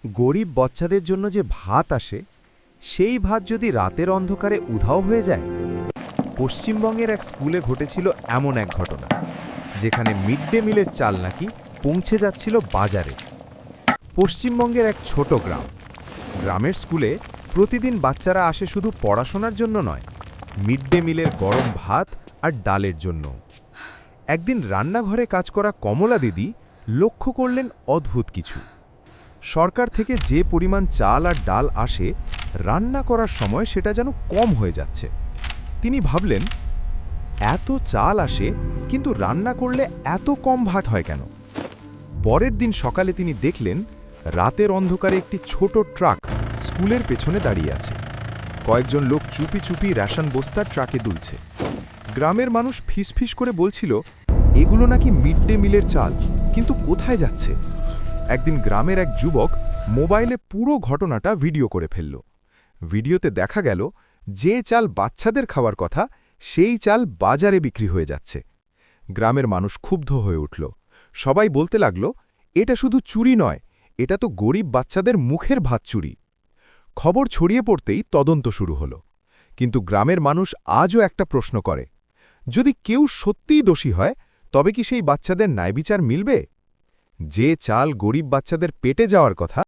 গরিব বাচ্চাদের জন্য যে ভাত আসে সেই ভাত যদি রাতের অন্ধকারে উধাও হয়ে যায়। পশ্চিমবঙ্গের এক স্কুলে ঘটেছিল এমন এক ঘটনা, যেখানে মিড ডে মিলের চাল নাকি পৌঁছে যাচ্ছিল বাজারে। পশ্চিমবঙ্গের এক ছোট গ্রাম। গ্রামের স্কুলে প্রতিদিন বাচ্চারা আসে শুধু পড়াশোনার জন্য নয়, মিড ডে মিলের গরম ভাত আর ডালের জন্য। একদিন রান্নাঘরে কাজ করা কমলা দিদি লক্ষ্য করলেন অদ্ভুত কিছু। সরকার থেকে যে পরিমাণ চাল আর ডাল আসে, রান্না করার সময় সেটা যেন কম হয়ে যাচ্ছে। তিনি ভাবলেন, এত চাল আসে কিন্তু রান্না করলে এত কম ভাত হয় কেন? পরের দিন সকালে তিনি দেখলেন রাতের অন্ধকারে একটি ছোট ট্রাক স্কুলের পেছনে দাঁড়িয়ে আছে। কয়েকজন লোক চুপি চুপি রেশন বস্তা ট্রাকে দুলছে। গ্রামের মানুষ ফিসফিস করে বলছিল, এগুলো নাকি মিড ডে মিলের চাল, কিন্তু কোথায় যাচ্ছে? একদিন গ্রামের এক যুবক মোবাইলে পুরো ঘটনাটা ভিডিও করে ফেলল। ভিডিওতে দেখা গেল যে চাল বাচ্চাদের খাওয়ার কথা, সেই চাল বাজারে বিক্রি হয়ে যাচ্ছে। গ্রামের মানুষ ক্ষুব্ধ হয়ে উঠল। সবাই বলতে লাগল, এটা শুধু চুরি নয়, এটা তো গরিব বাচ্চাদের মুখের ভাত চুরি। খবর ছড়িয়ে পড়তেই তদন্ত শুরু হলো। কিন্তু গ্রামের মানুষ আজও একটা প্রশ্ন করে, যদি কেউ সত্যিই দোষী হয়, তবে কি সেই বাচ্চাদের ন্যায়বিচার মিলবে? যে চাল গরিব বাচ্চাদের পেটে যাওয়ার কথা,